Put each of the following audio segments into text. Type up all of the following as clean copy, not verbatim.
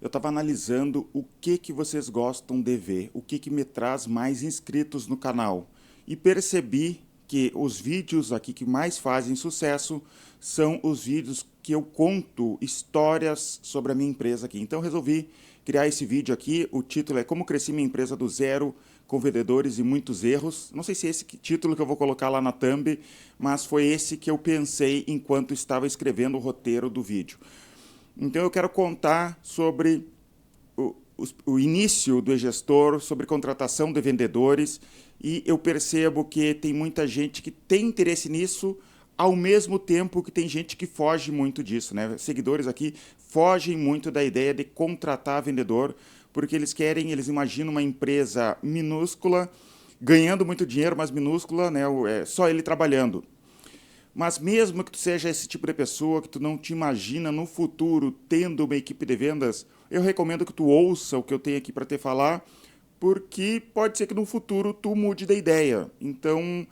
eu estava analisando o que vocês gostam de ver, o que me traz mais inscritos no canal. E percebi que os vídeos aqui que mais fazem sucesso são os vídeos que eu conto histórias sobre a minha empresa aqui. Então resolvi criar esse vídeo aqui. O título é Como Cresci Minha Empresa do Zero, com Vendedores e Muitos Erros. Não sei se é esse título que eu vou colocar lá na thumb, mas foi esse que eu pensei enquanto estava escrevendo o roteiro do vídeo. Então eu quero contar sobre o início do e-gestor, sobre contratação de vendedores, e eu percebo que tem muita gente que tem interesse nisso, ao mesmo tempo que tem gente que foge muito disso, né? Seguidores aqui fogem muito da ideia de contratar vendedor, porque eles imaginam uma empresa minúscula, ganhando muito dinheiro, mas minúscula, né? Só ele trabalhando. Mas mesmo que tu seja esse tipo de pessoa que tu não te imagina no futuro tendo uma equipe de vendas, eu recomendo que tu ouça o que eu tenho aqui para te falar, porque pode ser que no futuro tu mude de ideia. Então,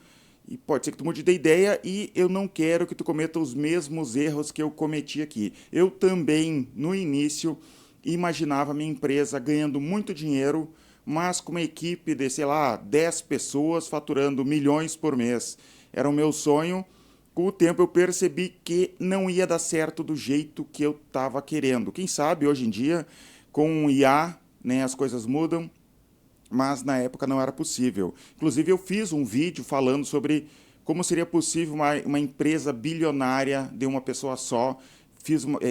e pode ser que tu mude de ideia e eu não quero que tu cometa os mesmos erros que eu cometi aqui. Eu também, no início, imaginava minha empresa ganhando muito dinheiro, mas com uma equipe de, sei lá, 10 pessoas faturando milhões por mês. Era o meu sonho. Com o tempo eu percebi que não ia dar certo do jeito que eu estava querendo. Quem sabe hoje em dia, com o IA, né, as coisas mudam, mas na época não era possível. Inclusive eu fiz um vídeo falando sobre como seria possível uma empresa bilionária de uma pessoa só.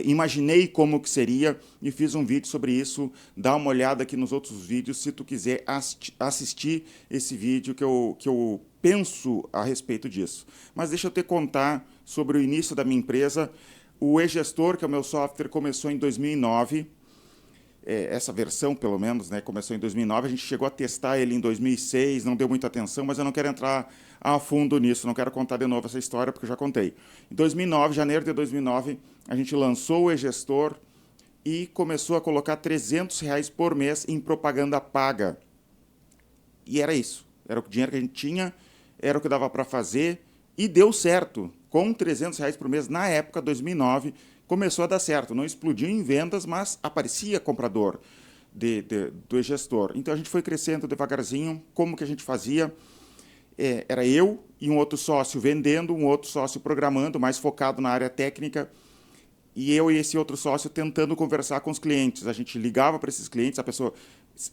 Imaginei como que seria e fiz um vídeo sobre isso. Dá uma olhada aqui nos outros vídeos se tu quiser assistir esse vídeo que eu penso a respeito disso. Mas deixa eu te contar sobre o início da minha empresa. O e-gestor, que é o meu software, começou em 2009. Essa versão, pelo menos, né, começou em 2009. A gente chegou a testar ele em 2006, não deu muita atenção, mas eu não quero entrar a fundo nisso, não quero contar de novo essa história, porque eu já contei. Em 2009, janeiro de 2009, a gente lançou o e-gestor e começou a colocar R$ 300 por mês em propaganda paga. E era isso. Era o dinheiro que a gente tinha, era o que dava para fazer, e deu certo. Com R$ 300 por mês, na época, 2009, começou a dar certo. Não explodiu em vendas, mas aparecia comprador do e-gestor. Então a gente foi crescendo devagarzinho. Como que a gente fazia? Era eu e um outro sócio vendendo, um outro sócio programando, mais focado na área técnica, e eu e esse outro sócio tentando conversar com os clientes. A gente ligava para esses clientes, a pessoa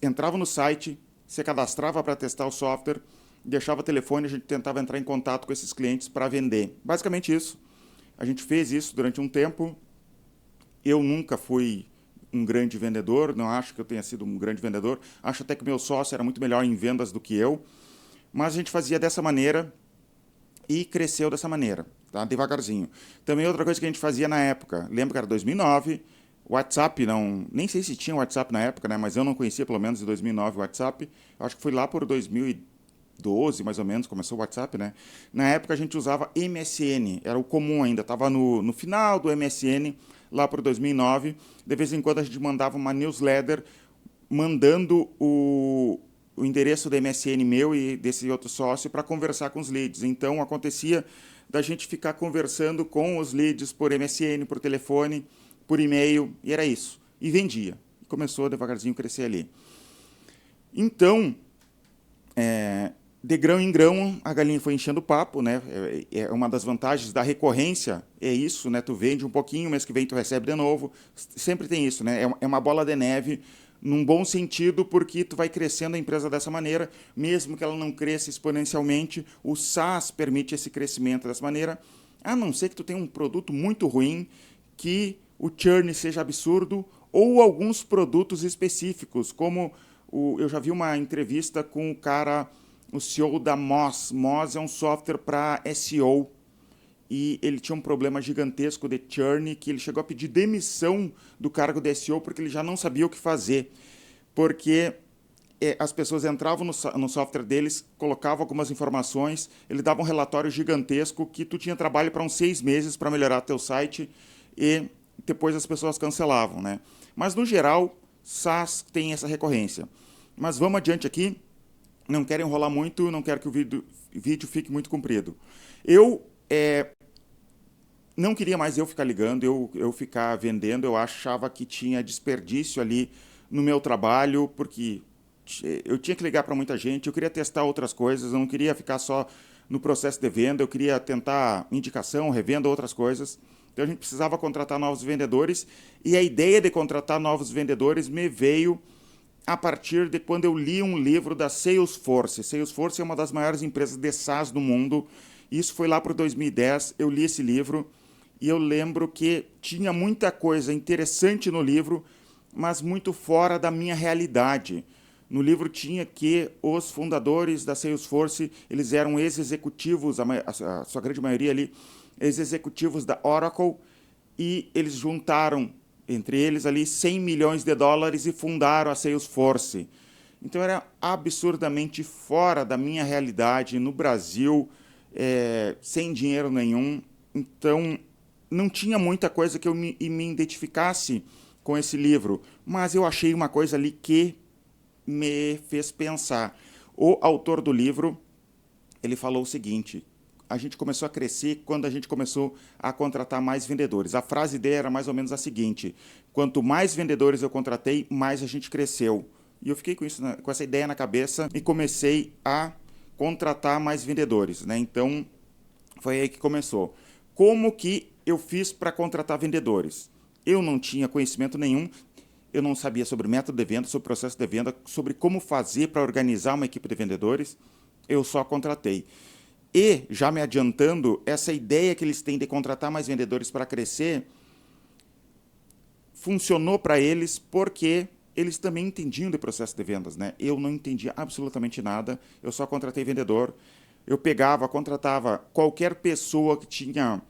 entrava no site, se cadastrava para testar o software, deixava o telefone, a gente tentava entrar em contato com esses clientes para vender. Basicamente isso. A gente fez isso durante um tempo. Eu nunca fui um grande vendedor, não acho que eu tenha sido um grande vendedor. Acho até que o meu sócio era muito melhor em vendas do que eu. Mas a gente fazia dessa maneira e cresceu dessa maneira, tá? Devagarzinho. Também outra coisa que a gente fazia na época, lembro que era 2009, WhatsApp não, nem sei se tinha WhatsApp na época, né? Mas eu não conhecia pelo menos em 2009 o WhatsApp. Eu acho que foi lá por 2012, mais ou menos, começou o WhatsApp, né? Na época a gente usava MSN, era o comum ainda, estava no final do MSN, lá por 2009. De vez em quando a gente mandava uma newsletter mandando o endereço da MSN meu e desse outro sócio para conversar com os leads. Então acontecia da gente ficar conversando com os leads por MSN, por telefone, por e-mail, e era isso. E vendia. E começou devagarzinho a crescer ali. Então, de grão em grão, a galinha foi enchendo o papo, né? É uma das vantagens da recorrência, é isso, né? Tu vende um pouquinho, mês que vem tu recebe de novo. Sempre tem isso, né? É uma bola de neve, num bom sentido, porque tu vai crescendo a empresa dessa maneira, mesmo que ela não cresça exponencialmente, o SaaS permite esse crescimento dessa maneira, a não ser que tu tenha um produto muito ruim, que o churn seja absurdo, ou alguns produtos específicos, como eu já vi uma entrevista com o cara, o CEO da Moz. Moz é um software para SEO, e ele tinha um problema gigantesco de churn, que ele chegou a pedir demissão do cargo de SEO porque ele já não sabia o que fazer. Porque as pessoas entravam no software deles, colocavam algumas informações, ele dava um relatório gigantesco que tu tinha trabalho para uns 6 meses para melhorar teu site e depois as pessoas cancelavam, né? Mas, no geral, SaaS tem essa recorrência. Mas vamos adiante aqui. Não quero enrolar muito, não quero que o vídeo fique muito comprido. Eu não queria mais eu ficar ligando, eu ficar vendendo, eu achava que tinha desperdício ali no meu trabalho, porque eu tinha que ligar para muita gente, eu queria testar outras coisas, eu não queria ficar só no processo de venda, eu queria tentar indicação, revenda, outras coisas. Então a gente precisava contratar novos vendedores, e a ideia de contratar novos vendedores me veio a partir de quando eu li um livro da Salesforce. Salesforce é uma das maiores empresas de SaaS do mundo. Isso foi lá para 2010, eu li esse livro e eu lembro que tinha muita coisa interessante no livro, mas muito fora da minha realidade. No livro tinha que os fundadores da Salesforce, eles eram ex-executivos, a sua grande maioria ali, ex-executivos da Oracle, e eles juntaram, entre eles ali, 100 milhões de dólares e fundaram a Salesforce. Então era absurdamente fora da minha realidade no Brasil, sem dinheiro nenhum. Então não tinha muita coisa que eu me identificasse com esse livro, mas eu achei uma coisa ali que me fez pensar. O autor do livro, ele falou o seguinte: a gente começou a crescer quando a gente começou a contratar mais vendedores. A frase dele era mais ou menos a seguinte: quanto mais vendedores eu contratei, mais a gente cresceu. E eu fiquei com isso, com essa ideia na cabeça e comecei a contratar mais vendedores, né? Então, foi aí que começou. Como que eu fiz para contratar vendedores? Eu não tinha conhecimento nenhum, eu não sabia sobre método de venda, sobre processo de venda, sobre como fazer para organizar uma equipe de vendedores. Eu só contratei. E, já me adiantando, essa ideia que eles têm de contratar mais vendedores para crescer funcionou para eles porque eles também entendiam de processo de vendas, né? Eu não entendia absolutamente nada, eu só contratei vendedor. Eu pegava, contratava qualquer pessoa que tinha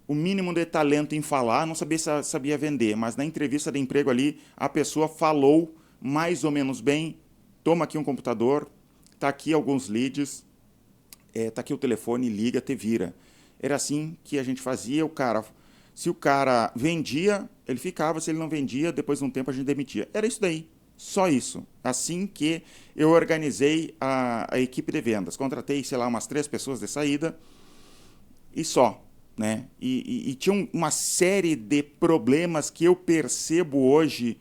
o mínimo de talento em falar, não sabia se sabia vender, mas na entrevista de emprego ali, a pessoa falou mais ou menos bem: toma aqui um computador, tá aqui alguns leads, tá aqui o telefone, liga, te vira. Era assim que a gente fazia. Se o cara vendia, ele ficava; se ele não vendia, depois de um tempo a gente demitia. Era isso daí, só isso. Assim que eu organizei a equipe de vendas. Contratei, sei lá, umas 3 pessoas de saída e só, né? E tinha uma série de problemas que eu percebo hoje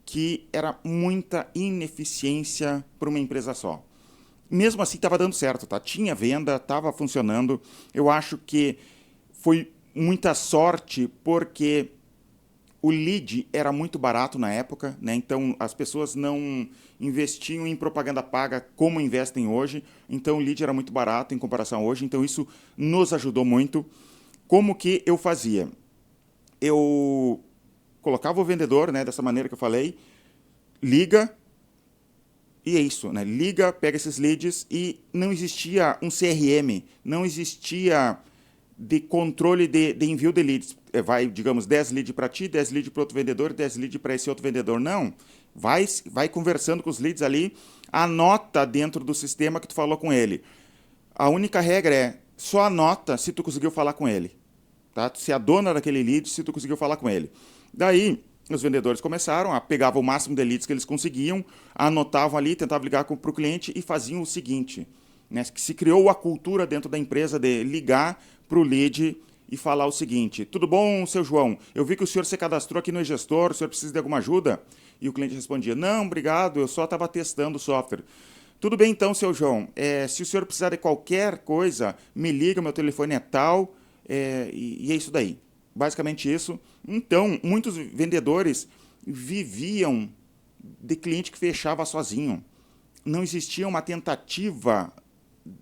que era muita ineficiência para uma empresa só. Mesmo assim, estava dando certo, tá? Tinha venda, estava funcionando. Eu acho que foi muita sorte, porque o lead era muito barato na época, né? Então as pessoas não investiam em propaganda paga como investem hoje. Então o lead era muito barato em comparação a hoje. Então isso nos ajudou muito. Como que eu fazia? Eu colocava o vendedor, né, dessa maneira que eu falei, liga. E é isso, né? Liga, pega esses leads, e não existia um CRM, não existia de controle de envio de leads. Vai, digamos, 10 leads para ti, 10 leads para outro vendedor, 10 leads para esse outro vendedor. Não. Vai conversando com os leads ali, anota dentro do sistema que tu falou com ele. A única regra é: só anota se tu conseguiu falar com ele. Tá? Se é a dona daquele lead, se tu conseguiu falar com ele. Daí os vendedores começaram a pegar o máximo de leads que eles conseguiam, anotavam ali, tentavam ligar para o cliente e faziam o seguinte, né? Se criou a cultura dentro da empresa de ligar para o lead e falar o seguinte: tudo bom, seu João? Eu vi que o senhor se cadastrou aqui no e-gestor, o senhor precisa de alguma ajuda? E o cliente respondia: não, obrigado, eu só estava testando o software. Tudo bem então, seu João, se o senhor precisar de qualquer coisa, me liga, meu telefone é tal, e é isso daí. Basicamente isso. Então, muitos vendedores viviam de cliente que fechava sozinho. Não existia uma tentativa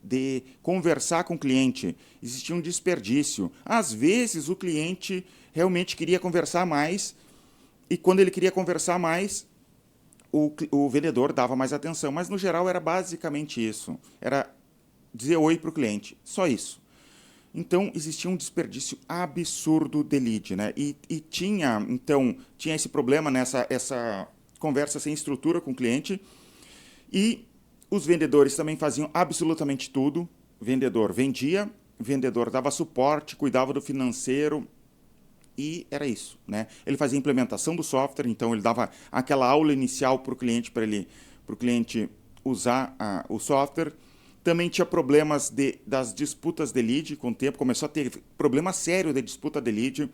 de conversar com o cliente. Existia um desperdício. Às vezes, o cliente realmente queria conversar mais, e quando ele queria conversar mais, o vendedor dava mais atenção. Mas, no geral, era basicamente isso. Era dizer oi para o cliente. Só isso. Então, existia um desperdício absurdo de lead, né? E tinha esse problema essa conversa sem estrutura com o cliente. E os vendedores também faziam absolutamente tudo. O vendedor vendia, o vendedor dava suporte, cuidava do financeiro, e era isso, né? Ele fazia a implementação do software, então ele dava aquela aula inicial para o cliente usar o software. Também tinha problemas das disputas de lead com o tempo, começou a ter problema sério de disputa de lead,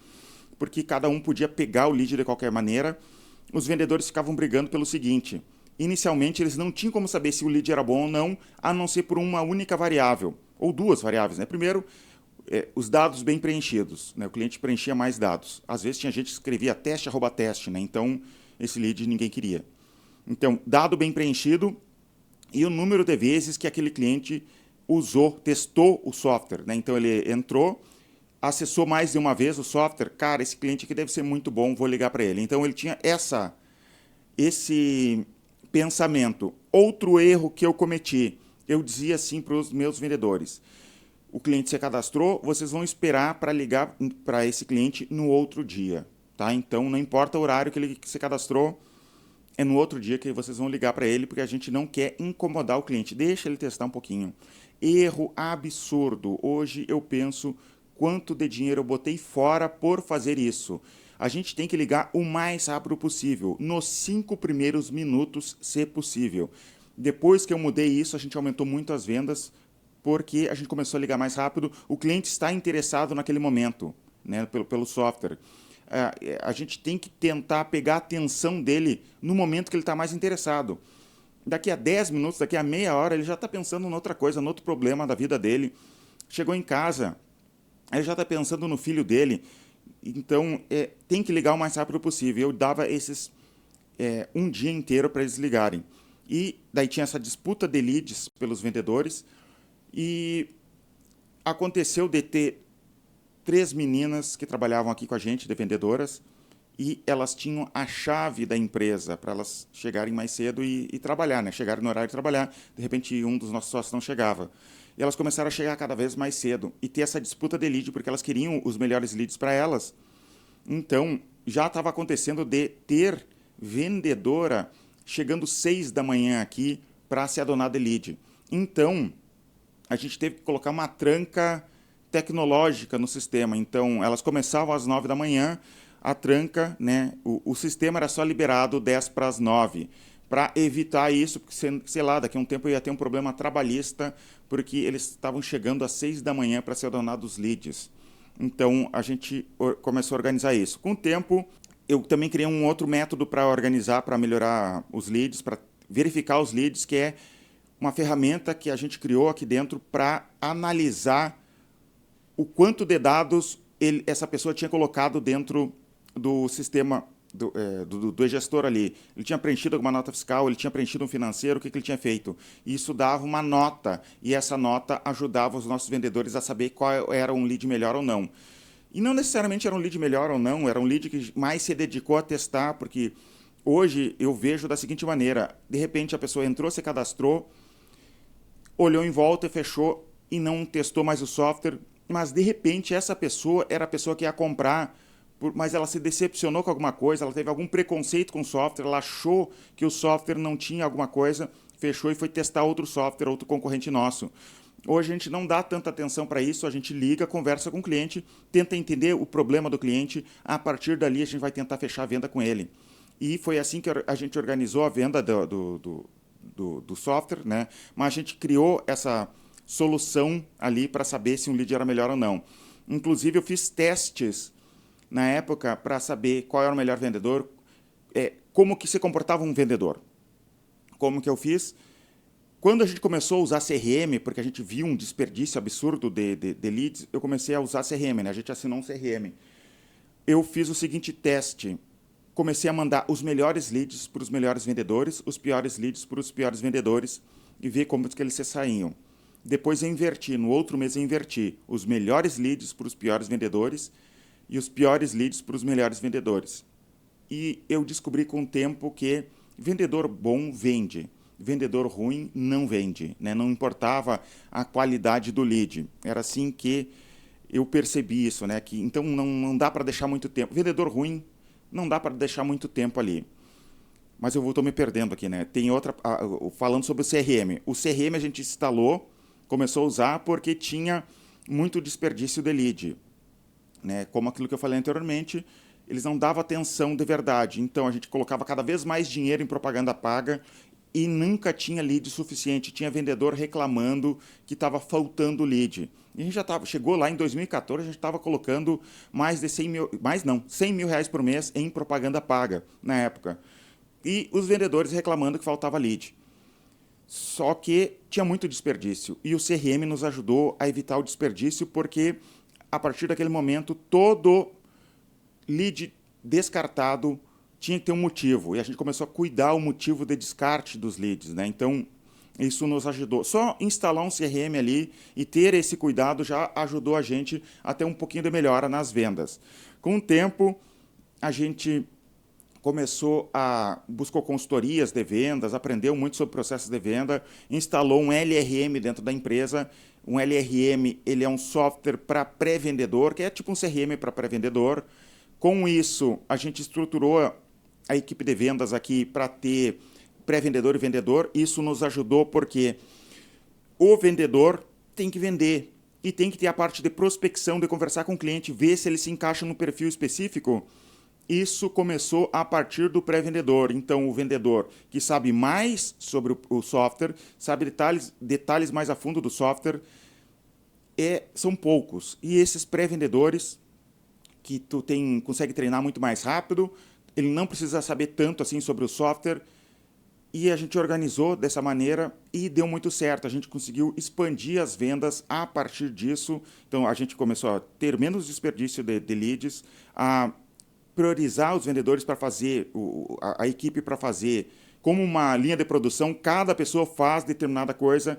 porque cada um podia pegar o lead de qualquer maneira. Os vendedores ficavam brigando pelo seguinte: inicialmente eles não tinham como saber se o lead era bom ou não ser por uma única variável, ou duas variáveis, né? Primeiro, os dados bem preenchidos, né? O cliente preenchia mais dados. Às vezes tinha gente que escrevia teste, @teste, né? Então esse lead ninguém queria. Então, dado bem preenchido e o número de vezes que aquele cliente testou o software, né? Então ele entrou, acessou mais de uma vez o software. Cara, esse cliente aqui deve ser muito bom, vou ligar para ele. Então ele tinha esse pensamento. Outro erro que eu cometi, eu dizia assim para os meus vendedores: o cliente se cadastrou, vocês vão esperar para ligar para esse cliente no outro dia, tá? Então não importa o horário que ele se cadastrou, é no outro dia que vocês vão ligar para ele, porque a gente não quer incomodar o cliente. Deixa ele testar um pouquinho. Erro absurdo. Hoje eu penso quanto de dinheiro eu botei fora por fazer isso. A gente tem que ligar o mais rápido possível, nos 5 primeiros minutos, se possível. Depois que eu mudei isso, a gente aumentou muito as vendas, porque a gente começou a ligar mais rápido. O cliente está interessado naquele momento, né, pelo software. A gente tem que tentar pegar a atenção dele no momento que ele está mais interessado. Daqui a 10 minutos, daqui a meia hora, ele já está pensando em outra coisa, em outro problema da vida dele. Chegou em casa, ele já está pensando no filho dele. Então, tem que ligar o mais rápido possível. Eu dava um dia inteiro para eles ligarem. E daí tinha essa disputa de leads pelos vendedores. E aconteceu de ter 3 meninas que trabalhavam aqui com a gente, de vendedoras, e elas tinham a chave da empresa para elas chegarem mais cedo e trabalhar, né? Chegarem no horário de trabalhar. De repente, um dos nossos sócios não chegava. E elas começaram a chegar cada vez mais cedo e ter essa disputa de lead, porque elas queriam os melhores leads para elas. Então, já estava acontecendo de ter vendedora chegando 6 da manhã aqui para ser a dona de lead. Então, a gente teve que colocar uma tranca tecnológica no sistema. Então, elas começavam às 9 da manhã, a tranca, né? O sistema era só liberado 10 para as 9, para evitar isso, porque, sei lá, daqui a um tempo ia ter um problema trabalhista, porque eles estavam chegando às 6 da manhã para ser donados leads. Então, a gente começou a organizar isso. Com o tempo, eu também criei um outro método para organizar, para melhorar os leads, para verificar os leads, que é uma ferramenta que a gente criou aqui dentro para analisar o quanto de dados essa pessoa tinha colocado dentro do sistema do gestor ali. Ele tinha preenchido alguma nota fiscal, ele tinha preenchido um financeiro, o que ele tinha feito. Isso dava uma nota, e essa nota ajudava os nossos vendedores a saber qual era um lead melhor ou não. E não necessariamente era um lead melhor ou não, era um lead que mais se dedicou a testar, porque hoje eu vejo da seguinte maneira: de repente a pessoa entrou, se cadastrou, olhou em volta e fechou e não testou mais o software, mas de repente essa pessoa era a pessoa que ia comprar, mas ela se decepcionou com alguma coisa, ela teve algum preconceito com o software, ela achou que o software não tinha alguma coisa, fechou e foi testar outro software, outro concorrente nosso. Hoje a gente não dá tanta atenção para isso, a gente liga, conversa com o cliente, tenta entender o problema do cliente, a partir dali a gente vai tentar fechar a venda com ele. E foi assim que a gente organizou a venda do software, né? Mas a gente criou essa solução ali para saber se um lead era melhor ou não. Inclusive eu fiz testes na época para saber qual era o melhor vendedor, como que se comportava um vendedor. Como que eu fiz? Quando a gente começou a usar CRM, porque a gente viu um desperdício absurdo de leads, eu comecei a usar CRM, né? A gente assinou um CRM. Eu fiz o seguinte teste: comecei a mandar os melhores leads para os melhores vendedores, os piores leads para os piores vendedores, e ver como que eles se saíam. Depois eu inverti, no outro mês eu inverti os melhores leads para os piores vendedores e os piores leads para os melhores vendedores. E eu descobri com o tempo que vendedor bom vende, vendedor ruim não vende, né? Não importava a qualidade do lead. Era assim que eu percebi isso, né? Que, então não dá para deixar muito tempo. Vendedor ruim não dá para deixar muito tempo ali. Mas eu estou me perdendo aqui, né? Tem outra, falando sobre o CRM. O CRM a gente instalou, começou a usar porque tinha muito desperdício de lead, né? Como aquilo que eu falei anteriormente, eles não davam atenção de verdade. Então a gente colocava cada vez mais dinheiro em propaganda paga e nunca tinha lead suficiente. Tinha vendedor reclamando que estava faltando lead. E a gente já chegou lá em 2014, a gente estava colocando mais de 100 mil, mais não, 100 mil reais por mês em propaganda paga na época. E os vendedores reclamando que faltava lead. Só que tinha muito desperdício. E o CRM nos ajudou a evitar o desperdício, porque a partir daquele momento, todo lead descartado tinha que ter um motivo. E a gente começou a cuidar o motivo de descarte dos leads, né? Então, isso nos ajudou. Só instalar um CRM ali e ter esse cuidado já ajudou a gente a ter um pouquinho de melhora nas vendas. Com o tempo, a gente buscou consultorias de vendas, aprendeu muito sobre processos de venda, instalou um LRM dentro da empresa. Um LRM, ele é um software para pré-vendedor, que é tipo um CRM para pré-vendedor. Com isso, a gente estruturou a equipe de vendas aqui para ter pré-vendedor e vendedor. Isso nos ajudou porque o vendedor tem que vender e tem que ter a parte de prospecção, de conversar com o cliente, ver se ele se encaixa no perfil específico. Isso começou a partir do pré-vendedor. Então, o vendedor que sabe mais sobre o software, sabe detalhes mais a fundo do software, são poucos. E esses pré-vendedores que consegue treinar muito mais rápido, ele não precisa saber tanto assim sobre o software, e a gente organizou dessa maneira e deu muito certo. A gente conseguiu expandir as vendas a partir disso. Então, a gente começou a ter menos desperdício de leads, a priorizar os vendedores para fazer, a equipe para fazer como uma linha de produção, cada pessoa faz determinada coisa.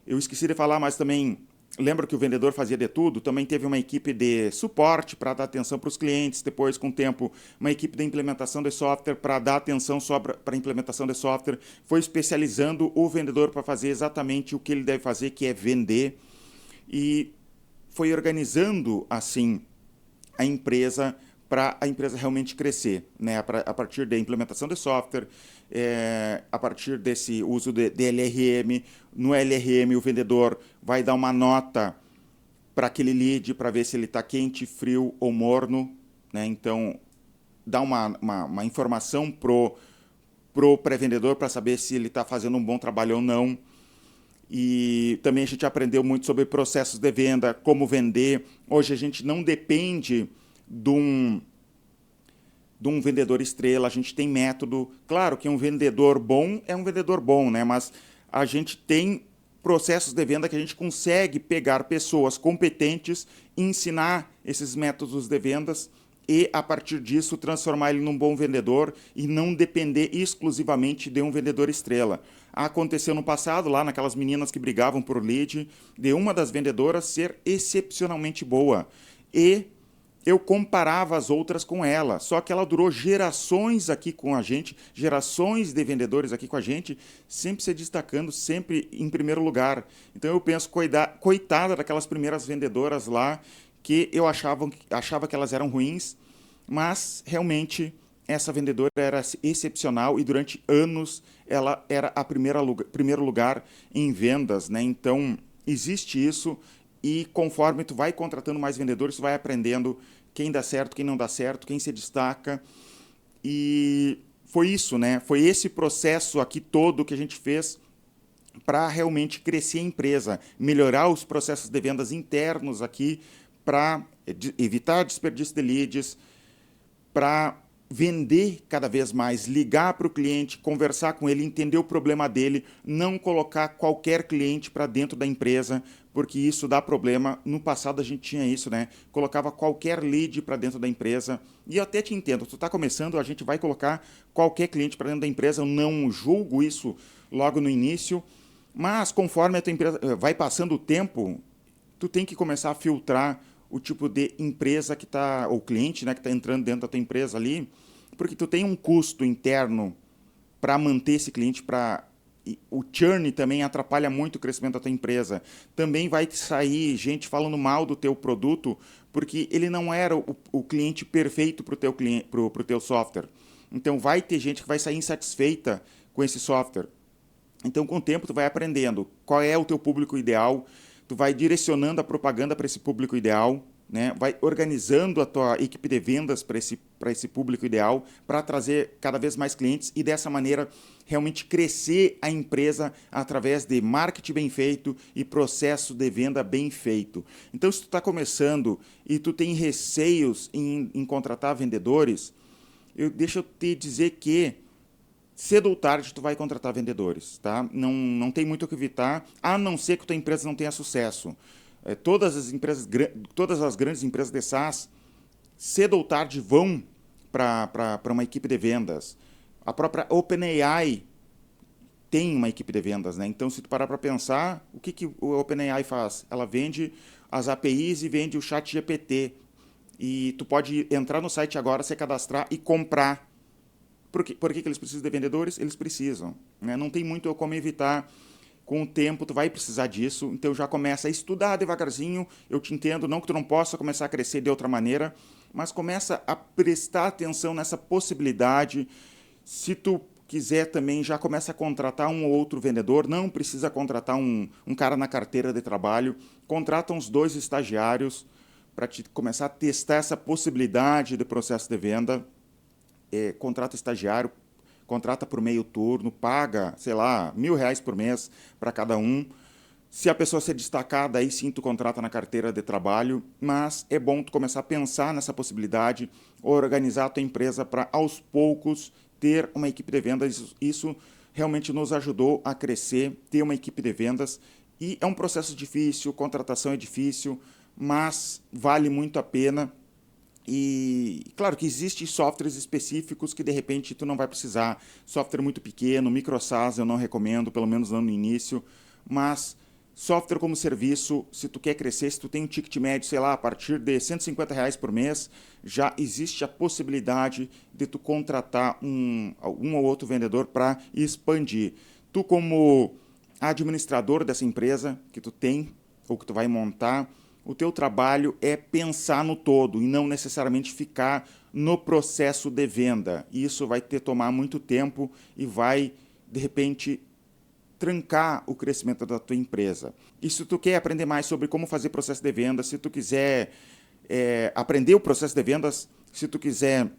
Eu esqueci de falar, mas também lembro que o vendedor fazia de tudo, também teve uma equipe de suporte para dar atenção para os clientes, depois, com o tempo, uma equipe de implementação de software para dar atenção só para a implementação de software, foi especializando o vendedor para fazer exatamente o que ele deve fazer, que é vender, e foi organizando, assim, a empresa para a empresa realmente crescer, né? A partir da implementação de software, a partir desse uso de LRM. No LRM, o vendedor vai dar uma nota para aquele lead para ver se ele está quente, frio ou morno, né? Então, dá uma informação pro pré-vendedor para saber se ele está fazendo um bom trabalho ou não. E também a gente aprendeu muito sobre processos de venda, como vender. Hoje a gente não depende de um vendedor estrela, a gente tem método. Claro que um vendedor bom é um vendedor bom, né? Mas a gente tem processos de venda que a gente consegue pegar pessoas competentes, ensinar esses métodos de vendas e, a partir disso, transformar ele num bom vendedor e não depender exclusivamente de um vendedor estrela. Aconteceu no passado, lá naquelas meninas que brigavam por lead, de uma das vendedoras ser excepcionalmente boa. E eu comparava as outras com ela, só que ela durou gerações aqui com a gente, gerações de vendedores aqui com a gente, sempre se destacando, sempre em primeiro lugar. Então eu penso, coitada daquelas primeiras vendedoras lá, que eu achava que elas eram ruins, mas realmente essa vendedora era excepcional e durante anos ela era a primeiro lugar em vendas, né? Então existe isso. E conforme tu vai contratando mais vendedores, tu vai aprendendo quem dá certo, quem não dá certo, quem se destaca. E foi isso, né? Foi esse processo aqui todo que a gente fez para realmente crescer a empresa, melhorar os processos de vendas internos aqui para evitar desperdício de leads, para vender cada vez mais, ligar para o cliente, conversar com ele, entender o problema dele, não colocar qualquer cliente para dentro da empresa, porque isso dá problema. No passado a gente tinha isso, né? Colocava qualquer lead para dentro da empresa. E eu até te entendo, tu está começando, a gente vai colocar qualquer cliente para dentro da empresa, eu não julgo isso logo no início, mas conforme a tua empresa vai passando o tempo, tu tem que começar a filtrar o tipo de empresa que está, ou cliente, né, que está entrando dentro da tua empresa ali, porque tu tem um custo interno para manter esse cliente, o churn também atrapalha muito o crescimento da tua empresa. Também vai sair gente falando mal do teu produto, porque ele não era o cliente perfeito para o teu software. Então vai ter gente que vai sair insatisfeita com esse software. Então, com o tempo, tu vai aprendendo qual é o teu público ideal, tu vai direcionando a propaganda para esse público ideal, né? Vai organizando a tua equipe de vendas para esse público ideal, para trazer cada vez mais clientes e dessa maneira realmente crescer a empresa através de marketing bem feito e processo de venda bem feito. Então, se tu está começando e tu tem receios em contratar vendedores, deixa eu te dizer que cedo ou tarde tu vai contratar vendedores, tá? Não tem muito o que evitar, a não ser que a tua empresa não tenha sucesso. Todas as grandes empresas de SaaS, cedo ou tarde, vão para uma equipe de vendas. A própria OpenAI tem uma equipe de vendas, né? Então, se tu parar para pensar, o que o OpenAI faz? Ela vende as APIs e vende o ChatGPT. E tu pode entrar no site agora, se cadastrar e comprar. Por que eles precisam de vendedores? Eles precisam, né? Não tem muito como evitar. Com o tempo, tu vai precisar disso, então já começa a estudar devagarzinho. Eu te entendo, não que tu não possa começar a crescer de outra maneira, mas começa a prestar atenção nessa possibilidade. Se tu quiser também, já começa a contratar um ou outro vendedor, não precisa contratar um cara na carteira de trabalho, contrata uns 2 estagiários para te começar a testar essa possibilidade de processo de venda. Contrata estagiário, contrata por meio turno, paga, sei lá, R$1.000 por mês para cada um. Se a pessoa ser destacada, aí sim tu contrata na carteira de trabalho, mas é bom tu começar a pensar nessa possibilidade, organizar a tua empresa para, aos poucos, ter uma equipe de vendas. Isso realmente nos ajudou a crescer, ter uma equipe de vendas. E é um processo difícil, contratação é difícil, mas vale muito a pena. E claro que existem softwares específicos que de repente tu não vai precisar. Software muito pequeno, micro SaaS eu não recomendo, pelo menos não no início, mas software como serviço, se tu quer crescer, se tu tem um ticket médio, sei lá, a partir de R$150 por mês, já existe a possibilidade de tu contratar um ou outro vendedor para expandir. Tu como administrador dessa empresa que tu tem ou que tu vai montar, o teu trabalho é pensar no todo e não necessariamente ficar no processo de venda. Isso vai te tomar muito tempo e vai, de repente, trancar o crescimento da tua empresa. E se tu quer aprender mais sobre como fazer processo de venda, se tu quiser aprender o processo de vendas, se tu quiser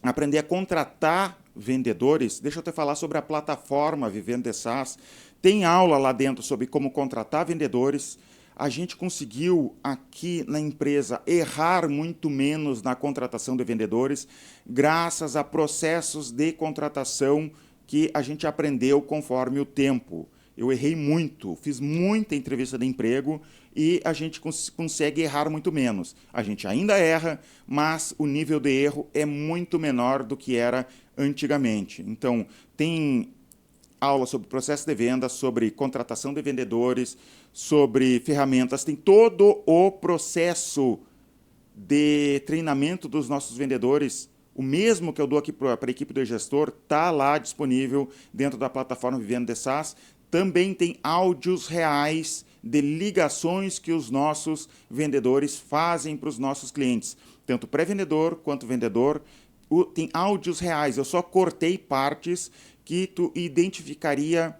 aprender a contratar vendedores, deixa eu te falar sobre a plataforma Vivendo de SaaS. Tem aula lá dentro sobre como contratar vendedores. A gente conseguiu aqui na empresa errar muito menos na contratação de vendedores, graças a processos de contratação que a gente aprendeu conforme o tempo. Eu errei muito, fiz muita entrevista de emprego e a gente consegue errar muito menos. A gente ainda erra, mas o nível de erro é muito menor do que era antigamente. Então, tem aula sobre processo de venda, sobre contratação de vendedores, sobre ferramentas, tem todo o processo de treinamento dos nossos vendedores, o mesmo que eu dou aqui para a equipe do gestor, está lá disponível dentro da plataforma Vivendo de SaaS. Também tem áudios reais de ligações que os nossos vendedores fazem para os nossos clientes, tanto pré-vendedor quanto vendedor. Tem áudios reais, eu só cortei partes que tu identificaria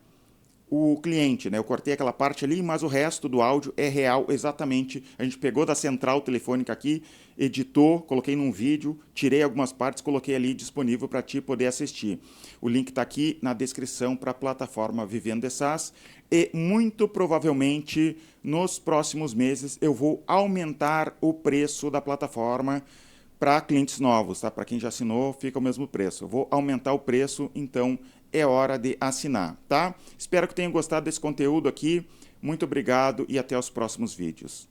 o cliente, né? Eu cortei aquela parte ali, mas o resto do áudio é real exatamente. A gente pegou da central telefônica aqui, editou, coloquei num vídeo, tirei algumas partes, coloquei ali disponível para ti poder assistir. O link está aqui na descrição para a plataforma Vivendo de SaaS e muito provavelmente nos próximos meses eu vou aumentar o preço da plataforma para clientes novos, tá? Para quem já assinou, fica o mesmo preço. Eu vou aumentar o preço, então é hora de assinar, tá? Espero que tenham gostado desse conteúdo aqui. Muito obrigado e até os próximos vídeos.